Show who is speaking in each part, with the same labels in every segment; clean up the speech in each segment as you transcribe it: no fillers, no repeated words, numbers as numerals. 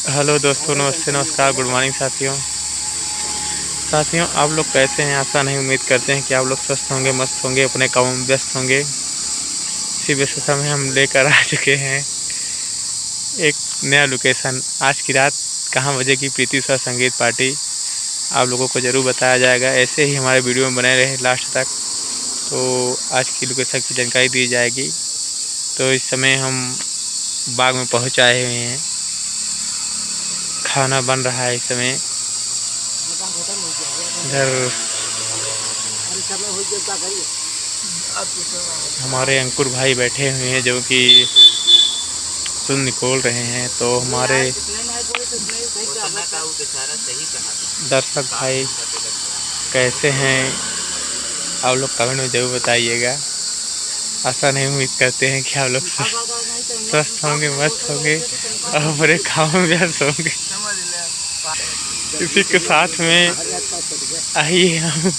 Speaker 1: Hello दोस्तों, नमस्ते, नमस्कार, गुड मॉर्निंग साथियों आप लोग कैसे हैं? आशा नहीं, उम्मीद करते हैं कि आप लोग स्वस्थ होंगे, मस्त होंगे, अपने कामों में व्यस्त होंगे। इसी व्यस्तता में हम लेकर आ चुके हैं एक नया लोकेशन। आज की रात कहाँ बजेगी प्रीति उषा संगीत पार्टी, आप लोगों को ज़रूर बताया जाएगा। ऐसे ही हमारे वीडियो में बने रहे लास्ट तक। तो आज की लोकेशन की जानकारी दी जाएगी। तो इस समय हम बाग में पहुँच आए हुए हैं। खाना बन रहा है इस समय। इधर हमारे अंकुर भाई बैठे हुए हैं जो कि सुन निकोल रहे हैं। तो हमारे दर्शक भाई कैसे हैं, आप लोग कमेंट में ज़रूर बताइएगा। आशा नहीं, उम्मीद करते हैं कि आप लोग स्वस्थ होंगे, मस्त होंगे और बड़े काम में व्यस्त होंगे। इसी के साथ में आइए हम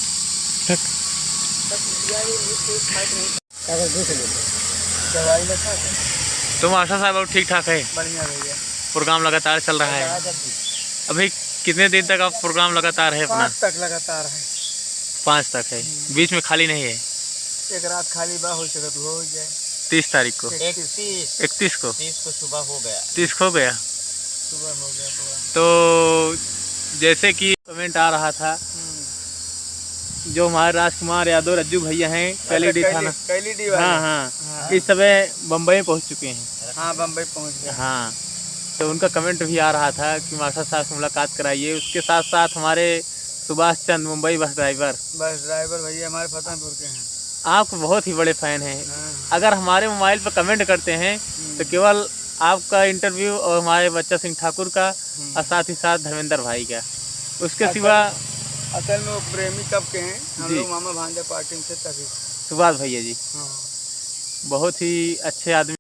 Speaker 1: तुम आशा साहब ठीक ठाक है?
Speaker 2: बढ़िया भैया,
Speaker 1: प्रोग्राम लगातार चल रहा है। अभी कितने दिन तक आप प्रोग्राम लगातार है अपना?
Speaker 2: 5 तक लगातार है।
Speaker 1: 5 तक है, बीच में खाली नहीं है?
Speaker 2: एक रात खाली बा हो सके तो हो जाए।
Speaker 1: 30 तारीख को,
Speaker 2: 31
Speaker 1: को
Speaker 2: 30 को सुबह हो गया।
Speaker 1: 30 हो गया।
Speaker 2: सुबह हो गया पूरा।
Speaker 1: तो जैसे कि कमेंट आ रहा था, जो हमारे राजकुमार यादव रज्जू भैया हैं कैलीडी थाना, हाँ, इस समय बम्बई पहुंच चुके हैं।
Speaker 2: हाँ, बम्बई पहुंच गए।
Speaker 1: हाँ, तो उनका कमेंट भी आ रहा था कि मास्टर साहब से मुलाकात कराइए। उसके साथ साथ हमारे सुभाष चंद मुंबई बस ड्राइवर
Speaker 2: भैया हमारे फतेहपुर के हैं।
Speaker 1: आप बहुत ही बड़े फ़ैन हैं।
Speaker 2: हाँ।
Speaker 1: अगर हमारे मोबाइल पर कमेंट करते हैं तो केवल आपका इंटरव्यू और हमारे बच्चा सिंह ठाकुर का और साथ ही साथ धर्मेंद्र भाई का। उसके सिवा
Speaker 2: असल में वो प्रेमी कब के हैं, हम लोग मामा भांजा पार्टी से तभी।
Speaker 1: सुभाष भैया जी
Speaker 2: हाँ।
Speaker 1: बहुत ही अच्छे आदमी।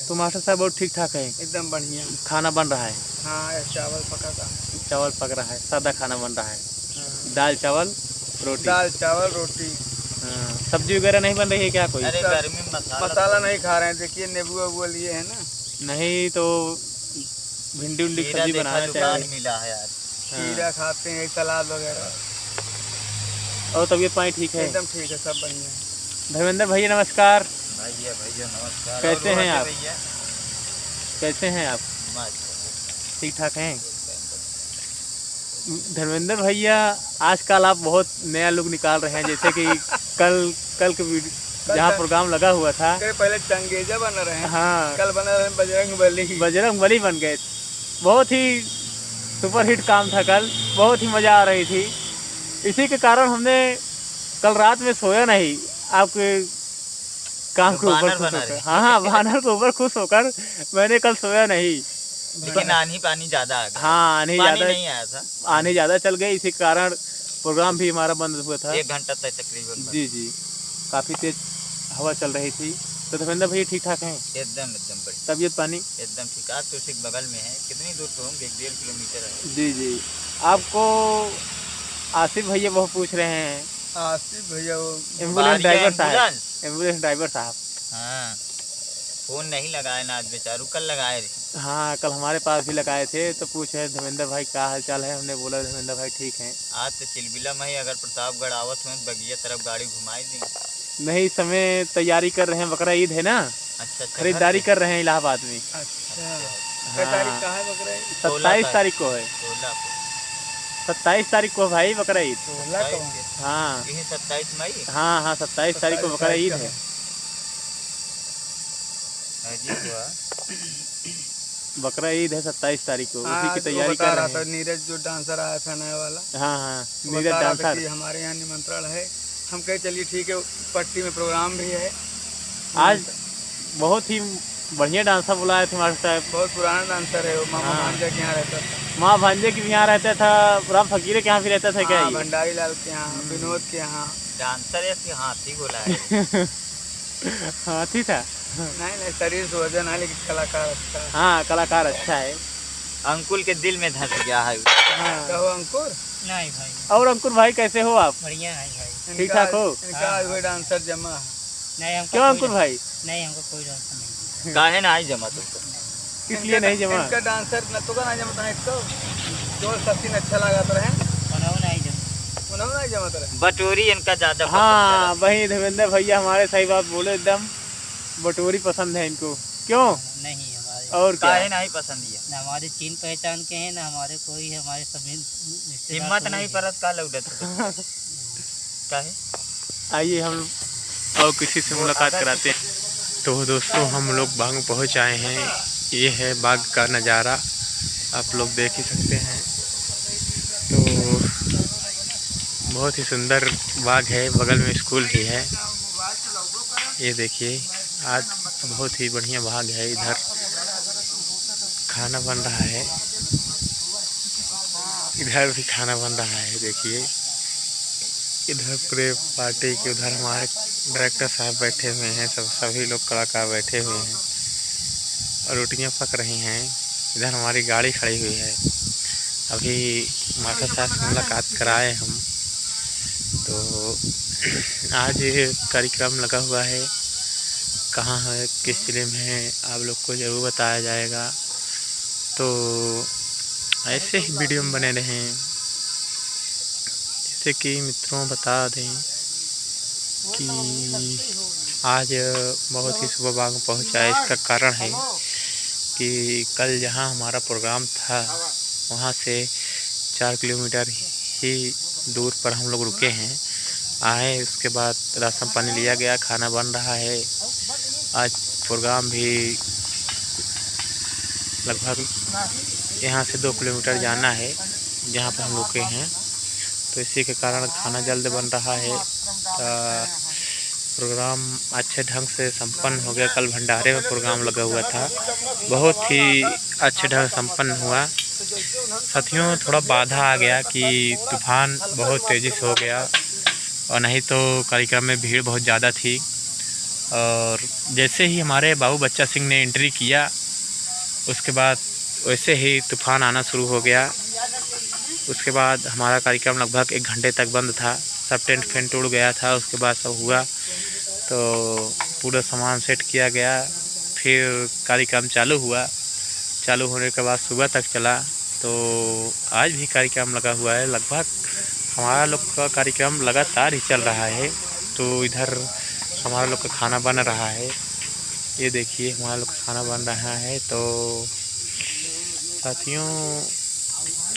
Speaker 1: तो मास्टर साहब बहुत ठीक ठाक है?
Speaker 2: एकदम बढ़िया।
Speaker 1: खाना बन रहा है?
Speaker 2: हाँ, चावल पका था।
Speaker 1: चावल पक रहा है, सादा खाना बन रहा है।
Speaker 2: हाँ।
Speaker 1: दाल चावल रोटी।
Speaker 2: दाल चावल रोटी।
Speaker 1: हाँ, सब्जी वगैरह नहीं बन रही है क्या कोई?
Speaker 2: अरे गर्मी में मसाला नहीं खा रहे हैं। देखिए नींबू वबू लिए है ना।
Speaker 1: नहीं तो भिंडी उंडी सब्जी बनाना चाहिए।
Speaker 2: मिला है यार। खीरा खाते हैं, सलाद वगैरह।
Speaker 1: और तबीयत पानी ठीक है?
Speaker 2: एकदम ठीक है, सब बढ़िया है।
Speaker 1: धर्मेंद्र भैया नमस्कार।
Speaker 2: भैया नमस्कार।
Speaker 1: कैसे हैं आप? कैसे हैं आप? ठीक ठाक हैं? धर्मेंद्र भैया आजकल आप बहुत नया लुक निकाल रहे हैं। जैसे कि कल के जहाँ प्रोग्राम लगा हुआ था,
Speaker 2: पहले चंगेजा बन रहे हैं।
Speaker 1: हाँ,
Speaker 2: कल बना रहे बजरंग बली
Speaker 1: बन गए। बहुत ही सुपर हिट काम था कल, बहुत ही मज़ा आ रही थी। इसी के कारण हमने कल रात में सोया नहीं, आपके काम के ऊपर खुश होकर। हाँ, बानर के ऊपर खुश होकर मैंने कल सोया नहीं।
Speaker 2: लेकिन आनी पानी ज्यादा आ गया।
Speaker 1: हाँ, आनी ज़्यादा
Speaker 2: नहीं आया था।
Speaker 1: आनी ज़्यादा चल गई, इसी कारण प्रोग्राम भी हमारा बंद हुआ था।
Speaker 2: 1 घंटा तक तकरीबन।
Speaker 1: जी, काफ़ी तेज हवा चल रही थी। तो धर्मेंद्र भैया ठीक ठाक हैं?
Speaker 2: एकदम बढ़िया।
Speaker 1: तबीयत पानी
Speaker 2: एकदम ठीक। आज तो ठीक बगल में है, कितनी दूर पे होंगे? 1-1.5 किलोमीटर है।
Speaker 1: जी, आपको आसिफ भैया बहुत पूछ रहे हैं।
Speaker 2: आसिफ भैया वो
Speaker 1: एम्बुलेंस ड्राइवर साहब।
Speaker 2: हाँ, फोन नहीं लगाए ना आज बेचारू, कल लगाए थे।
Speaker 1: हाँ, कल हमारे पास भी लगाए थे तो पूछे धर्मेंद्र भाई क्या हाल चाल है। हमने बोला धर्मेंद्र भाई ठीक हैं।
Speaker 2: आज तो चिलबिला में ही अगर प्रतापगढ़ आवत हुए बगिया तरफ गाड़ी घुमाई दी।
Speaker 1: नहीं, इस समय तैयारी कर रहे हैं, बकरा ईद है ना।
Speaker 2: अच्छा।
Speaker 1: खरीदारी कर रहे हैं इलाहाबाद में।
Speaker 2: अच्छा।
Speaker 1: हाँ,
Speaker 2: तारीख कहाँ है बकरा ईद?
Speaker 1: 27 तारीख को है। 27 तारीख को भाई बकरा ईद।
Speaker 2: 16 को?
Speaker 1: हाँ,
Speaker 2: 27 मई।
Speaker 1: हाँ, 27 तारीख को बकरा ईद है। बकरा ईद है 27 तारीख को, उसी की तैयारी कर रहे हैं।
Speaker 2: नीरज जो डांसर आया था नया वाला,
Speaker 1: हाँ, नीरज डांसर
Speaker 2: हमारे यहाँ निमंत्रण है। हम कहे चलिए ठीक है, पट्टी में प्रोग्राम भी है
Speaker 1: आज। बहुत ही बढ़िया डांसर बुलाए थे मास्टर साहब।
Speaker 2: बहुत पुराना डांसर है वो, मामा भांजा के यहाँ रहता था।
Speaker 1: माँ भांजे के यहाँ रहता था, राम फकीरे के यहाँ भी रहता था क्या?
Speaker 2: भंडारी लाल के यहाँ, विनोद के यहाँ। डांसर है, हाथी बोला है।
Speaker 1: हाथी था?
Speaker 2: नहीं, शरीर से वजन है लेकिन कलाकार अच्छा है।
Speaker 1: हाँ, कलाकार अच्छा है।
Speaker 2: अंकुर के दिल में धंस गया है।
Speaker 1: हाँ।
Speaker 2: कहो अंकुर? नहीं भाई।
Speaker 1: और अंकुर भाई कैसे हो आप?
Speaker 2: बढ़िया है भाई।
Speaker 1: ठीक ठाक हो?
Speaker 2: इनका डांसर जमा है। नहीं,
Speaker 1: क्यों अंकुर भाई?
Speaker 2: नहीं, हमको कोई डांसर नहीं। काहे ना आई जमा तुमको?
Speaker 1: इसलिए नहीं जमा।
Speaker 2: इनका डांसर न तो का नहीं जमा एक तो जो सचिन अच्छा लगा तो रहे उन्होंने नहीं जमा तो रहे बटोरी इनका ज्यादा
Speaker 1: हाँ वही धर्मेंद्र भैया हमारे सही बात बोले एकदम, बटोरी पसंद है इनको। क्यों
Speaker 3: नहीं हमारे
Speaker 1: और क्या
Speaker 2: काहे नहीं पसंद है
Speaker 3: ना हमारे चीन पहचान के हैं ना हमारे कोई है, हमारे सभी
Speaker 2: हिम्मत नहीं परत का लौटत काहे।
Speaker 1: आइए हम और किसी से मुलाकात कराते हैं। तो दोस्तों हम लोग बाग में पहुंच आए हैं। ये है बाग का नज़ारा, आप लोग देख ही सकते हैं। तो बहुत ही सुंदर बाग है, बगल में स्कूल भी है। ये देखिए आज बहुत ही बढ़िया बाग है। इधर खाना बन रहा है, इधर भी खाना बन रहा है। देखिए इधर पूरे पार्टी के, उधर हमारे डायरेक्टर साहब बैठे हुए हैं, सभी लोग कलाकार बैठे हुए हैं और रोटियां पक रही हैं। इधर हमारी गाड़ी खड़ी हुई है। अभी मास्टर साहब से मुलाकात कराए हम। तो आज कार्यक्रम लगा हुआ है, कहाँ है किस जिले में है आप लोग को ज़रूर बताया जाएगा। तो ऐसे ही वीडियो में बने रहें। जैसे कि मित्रों बता दें कि आज बहुत ही सुबह बाग पहुँचा है। इसका कारण है कि कल जहाँ हमारा प्रोग्राम था वहाँ से 4 किलोमीटर ही दूर पर हम लोग रुके हैं। आए उसके बाद राशन पानी लिया गया, खाना बन रहा है। आज प्रोग्राम भी लगभग यहाँ से 2 किलोमीटर जाना है जहाँ पर हम रुके हैं। तो इसी के कारण खाना जल्द बन रहा है। प्रोग्राम अच्छे ढंग से संपन्न हो गया। कल भंडारे में प्रोग्राम लगा हुआ था, बहुत ही अच्छे ढंग से संपन्न हुआ। साथियों थोड़ा बाधा आ गया कि तूफान बहुत तेज़ी से हो गया और नहीं तो कार्यक्रम में भीड़ बहुत ज़्यादा थी। और जैसे ही हमारे बाबू बच्चा सिंह ने एंट्री किया उसके बाद वैसे ही तूफान आना शुरू हो गया। उसके बाद हमारा कार्यक्रम लगभग 1 घंटे तक बंद था। सब टेंट फेंट उड़ गया था। उसके बाद सब हुआ तो पूरा सामान सेट किया गया, फिर कार्यक्रम चालू हुआ। चालू होने के बाद सुबह तक चला। तो आज भी कार्यक्रम लगा हुआ है। लगभग हमारा लोग का कार्यक्रम लगातार ही चल रहा है। तो इधर हमारा लोग का खाना बन रहा है। ये देखिए हमारा लोग का खाना बन रहा है। तो साथियों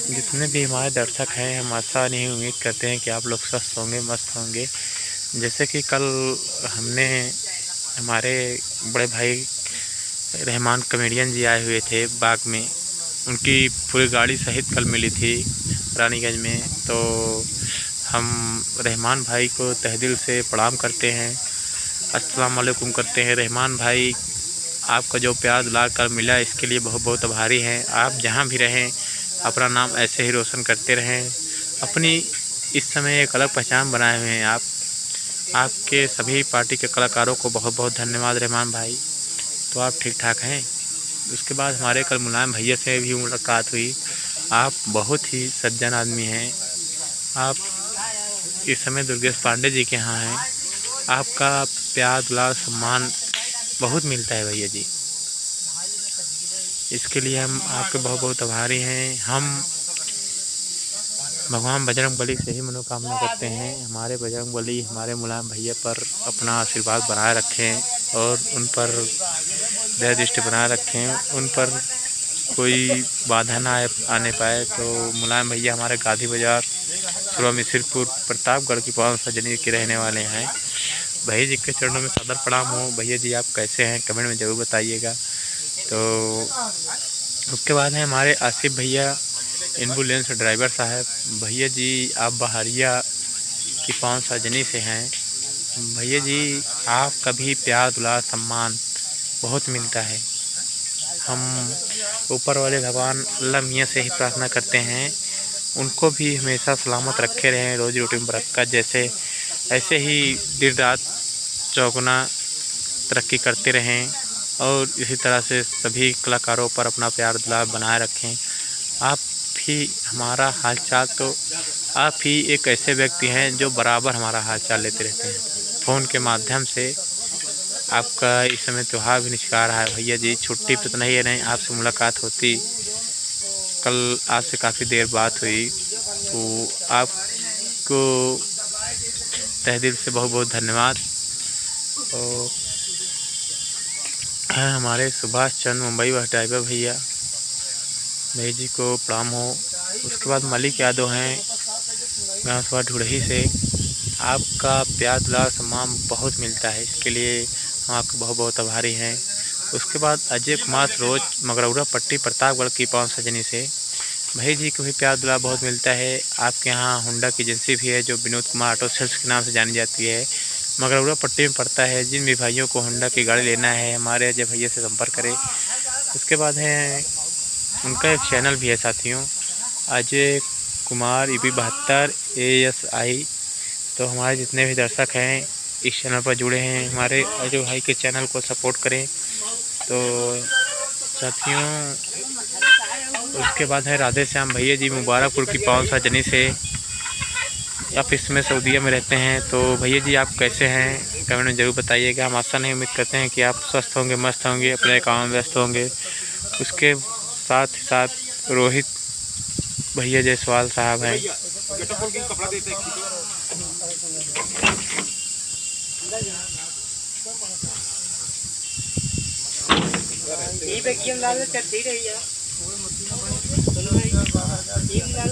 Speaker 1: जितने भी हमारे दर्शक हैं, हम आशा नहीं उम्मीद करते हैं कि आप लोग स्वस्थ होंगे, मस्त होंगे। जैसे कि कल हमने हमारे बड़े भाई रहमान कॉमेडियन जी आए हुए थे बाग में, उनकी पूरी गाड़ी सहित कल मिली थी रानीगंज में। तो हम रहमान भाई को तहे दिल से प्रणाम करते हैं, अस्सलाम वालेकुम करते हैं। रहमान भाई आपका जो प्यार दुलार कर मिला इसके लिए बहुत बहुत आभारी हैं। आप जहां भी रहें अपना नाम ऐसे ही रोशन करते रहें। अपनी इस समय एक अलग पहचान बनाए हुए हैं आप। आपके सभी पार्टी के कलाकारों को बहुत बहुत धन्यवाद रहमान भाई। तो आप ठीक ठाक हैं। उसके बाद हमारे कल मुलायम भैया से भी मुलाकात हुई। आप बहुत ही सज्जन आदमी हैं। आप इस समय दुर्गेश पांडे जी के यहाँ हैं। आपका प्यार दुलार सम्मान बहुत मिलता है भैया जी। इसके लिए हम आपके बहुत बहुत आभारी हैं। हम भगवान बजरंगबली से ही मनोकामना करते हैं हमारे बजरंगबली हमारे मुलायम भैया पर अपना आशीर्वाद बनाए रखें और उन पर दया दृष्टि बनाए रखें। उन पर कोई बाधा ना आने पाए। तो मुलायम भैया हमारे गांधी बाज़ार सुरवा मिसिरपुर प्रतापगढ़ की पावन सजनी के रहने वाले हैं। भैया जी के चरणों में सादर प्रणाम हो। भैया जी आप कैसे हैं कमेंट में ज़रूर बताइएगा। तो उसके बाद है हमारे आसिफ भैया एम्बुलेंस ड्राइवर साहब। भैया जी आप बहरिया की पावन सजनी से हैं। भैया जी आपका भी प्यार दुलार सम्मान बहुत मिलता है। हम ऊपर वाले भगवान अल्लाह मियाँ से ही प्रार्थना करते हैं उनको भी हमेशा सलामत रखे रहें, रोजी रोटी में बरकत, जैसे ऐसे ही दिन रात चौगुना तरक्की करते रहें और इसी तरह से सभी कलाकारों पर अपना प्यार दुलार बनाए रखें। आप भी हमारा हालचाल, तो आप ही एक ऐसे व्यक्ति हैं जो बराबर हमारा हालचाल लेते रहते हैं फ़ोन के माध्यम से। आपका इस समय त्यौहार भी निकल रहा है भैया जी, छुट्टी पे तो नहीं है, नहीं आपसे मुलाकात होती। कल आपसे काफ़ी देर बात हुई, तो आपको तहे दिल से बहुत बहुत धन्यवाद। और हैं हमारे सुभाष चंद्र मुंबई बस ड्राइवर भैया जी को प्रणाम हो। उसके बाद मलिक यादव हैं गाँव सभा ढुड़ही से। आपका प्यार दुलार सम्मान बहुत मिलता है, इसके लिए हम आपके बहुत बहुत आभारी हैं। उसके बाद अजय कुमार सरोज मगरौरा पट्टी प्रतापगढ़ की पावन सजनी से भाई जी को भी प्यार दुलार बहुत मिलता है। आपके यहाँ होंडा की एजेंसी भी है जो विनोद कुमार ऑटो सेल्स के नाम से जानी जाती है, मगरौरा पट्टी में पड़ता है। जिन भी भाइयों को होंडा की गाड़ी लेना है हमारे अजय भैया से संपर्क करें। उसके बाद है उनका एक चैनल भी है साथियों, अजय कुमार EP72 ASI। तो हमारे जितने भी दर्शक हैं इस चैनल पर जुड़े हैं, हमारे अजय भाई के चैनल को सपोर्ट करें। तो साथियों उसके बाद है राधे श्याम भैया जी मुबारकपुर की पावन सजनी से। आप इसमें सऊदीया में रहते हैं, तो भैया जी आप कैसे हैं कमेंट में ज़रूर बताइएगा। हम आशा नहीं उम्मीद करते हैं कि आप स्वस्थ होंगे, मस्त होंगे, अपने काम में व्यस्त होंगे। उसके साथ ही साथ रोहित भैया जायसवाल साहब हैं।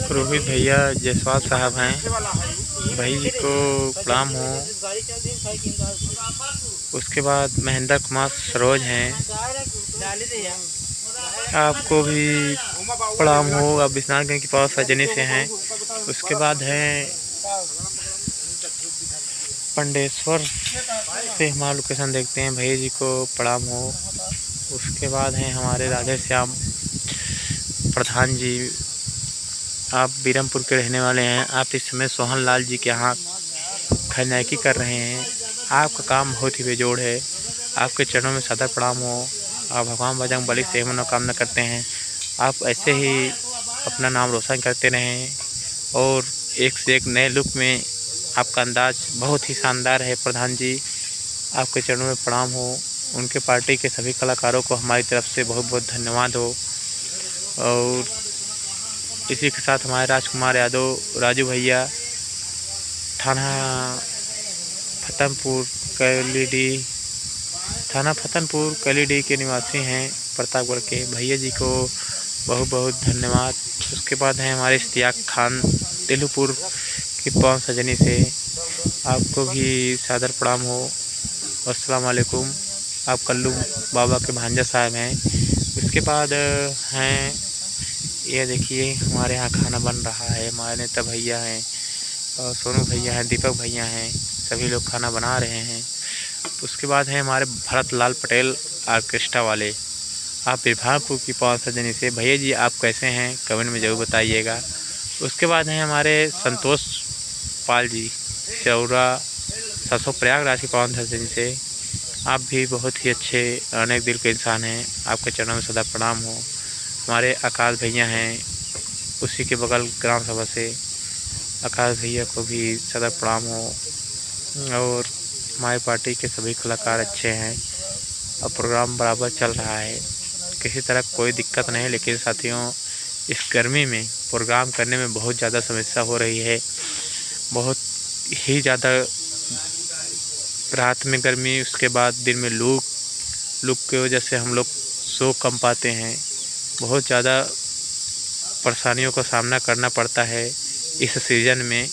Speaker 1: रोहित भैया जायसवाल साहब हैं, भाई जी को प्रणाम हो। उसके बाद महेंद्र कुमार सरोज हैं, आपको भी प्रणाम हो। आप विश्वनाथगंज की पावन सजनी से हैं। उसके बाद हैं पंडेश्वर से हमारा लोकेशन देखते हैं, भैया जी को प्रणाम हो। उसके बाद हैं हमारे राधे श्याम प्रधान जी, आप बीरमपुर के रहने वाले हैं। आप इस समय सोहन लाल जी के यहाँ खैनायकी कर रहे हैं। आपका काम बहुत ही बेजोड़ है, आपके चरणों में सदा प्रणाम हो। आप भगवान बजरंग बली से मनोकामना करते हैं। आप ऐसे ही अपना नाम रोशन करते रहें और एक से एक नए लुक में आपका अंदाज बहुत ही शानदार है। प्रधान जी आपके चरणों में प्रणाम हो। उनके पार्टी के सभी कलाकारों को हमारी तरफ से बहुत बहुत धन्यवाद हो। और इसी के साथ हमारे राजकुमार यादव राजू भैया थाना फतनपुर कैलीडी के निवासी हैं प्रतापगढ़ के। भैया जी को बहुत बहुत धन्यवाद। उसके बाद हैं हमारे इश्तियाक खान तेलुपुर की पावन सजनी से, आपको भी सादर प्रणाम हो। अस्सलाम वालेकुम। आप कल्लू बाबा के भांजा साहब हैं। उसके बाद हैं ये देखिए हमारे यहाँ खाना बन रहा है, हमारे नेता भैया हैं और सोनू भैया हैं, दीपक भैया हैं, सभी लोग खाना बना रहे हैं। उसके बाद है हमारे भरत लाल पटेल आर्केस्ट्रा वाले, आप बिरभारपुर की पावन सजनी से। भैया जी आप कैसे हैं कमेंट में ज़रूर बताइएगा। उसके बाद हैं हमारे संतोष पाल जी चौरा सरसों प्रयागराज की पावन सजनी से। आप भी बहुत ही अच्छे अनेक दिल के इंसान हैं, आपके चरणों में सदा प्रणाम हो। हमारे आकाश भैया हैं उसी के बगल ग्राम सभा से, आकाश भैया को भी सदा प्रणाम हो। और हमारी पार्टी के सभी कलाकार अच्छे हैं और प्रोग्राम बराबर चल रहा है, किसी तरह कोई दिक्कत नहीं। लेकिन साथियों इस गर्मी में प्रोग्राम करने में बहुत ज़्यादा समस्या हो रही है, बहुत ही ज़्यादा। रात में गर्मी, उसके बाद दिन में लू की वजह से हम लोग सो कम पाते हैं। बहुत ज़्यादा परेशानियों का सामना करना पड़ता है इस सीज़न में,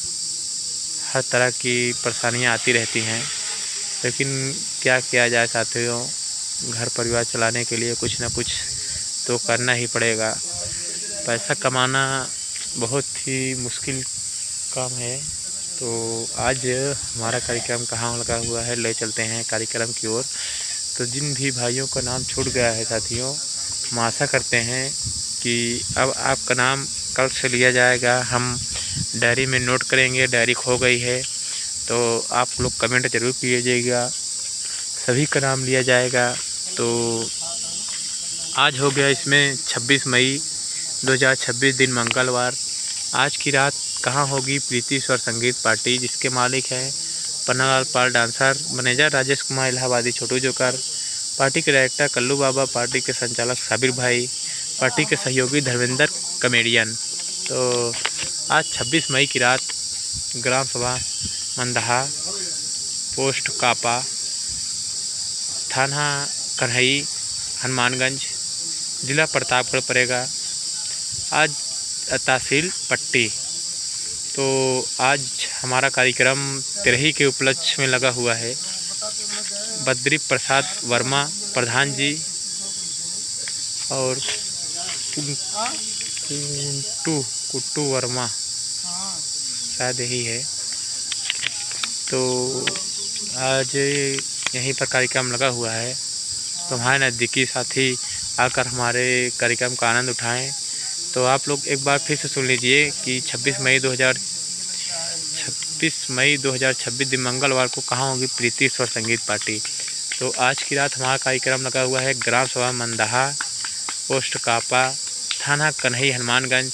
Speaker 1: हर तरह की परेशानियां आती रहती हैं। लेकिन क्या किया जाए साथियों, घर परिवार चलाने के लिए कुछ ना कुछ तो करना ही पड़ेगा। पैसा कमाना बहुत ही मुश्किल काम है। तो आज हमारा कार्यक्रम कहाँ लगा हुआ है, ले चलते हैं कार्यक्रम की ओर। तो जिन भी भाइयों का नाम छूट गया है साथियों, हम आशा करते हैं कि अब आपका नाम कल से लिया जाएगा, हम डायरी में नोट करेंगे। डायरी खो गई है तो आप लोग कमेंट ज़रूर कीजिएगा, सभी का नाम लिया जाएगा। तो आज हो गया इसमें 26 मई 2026 दिन मंगलवार। आज की रात कहाँ होगी प्रीति स्वर संगीत पार्टी, जिसके मालिक हैं पन्नालाल पाल डांसर, मैनेजर राजेश कुमार इलाहाबादी छोटू जोकर, पार्टी के डायरेक्टर कल्लू बाबा, पार्टी के संचालक साबिर भाई, पार्टी के सहयोगी धर्मेंद्र कमेडियन। तो आज 26 मई की रात ग्राम सभा मंदहा, पोस्ट कापा, थाना कन्हई, हनुमानगंज, जिला प्रतापगढ़ पड़ेगा। आज तहसील पट्टी। तो आज हमारा कार्यक्रम तिरही के उपलक्ष्य में लगा हुआ है। बद्री प्रसाद वर्मा प्रधान जी और कुट्टू वर्मा शायद यही है। तो आज यहीं पर कार्यक्रम लगा हुआ है। तो हमारे नज़दीकी साथी आकर हमारे कार्यक्रम का आनंद उठाएं। तो आप लोग एक बार फिर से सुन लीजिए कि 26 मई 2026 दिन मंगलवार को कहाँ होगी प्रीति स्वर संगीत पार्टी। तो आज की रात हमारा कार्यक्रम लगा हुआ है ग्राम सभा मंदहा, पोस्ट कापा, थाना कन्हई हनुमानगंज,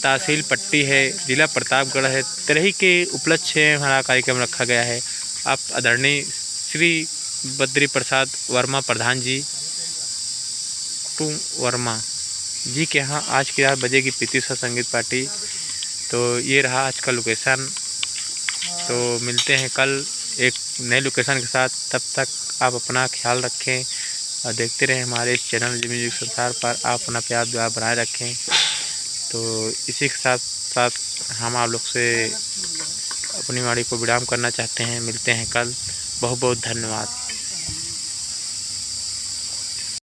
Speaker 1: तहसील पट्टी है, जिला प्रतापगढ़ है। तिरही के उपलक्ष्य में हमारा कार्यक्रम रखा गया है। आप आदरणीय श्री बद्री प्रसाद वर्मा प्रधान जी, कुट्टू वर्मा जी के यहाँ आज की रात बजेगी प्रीति स्वर संगीत पार्टी। तो ये रहा आज का लोकेशन। तो मिलते हैं कल एक नए लोकेशन के साथ। तब तक आप अपना ख्याल रखें और देखते रहें हमारे इस चैनल जी म्यूजिक संसार पर। आप अपना प्यार दुआ बनाए रखें। तो इसी के साथ साथ हम आप लोग से अपनी वाणी को विराम करना चाहते हैं। मिलते हैं कल। बहुत बहुत धन्यवाद।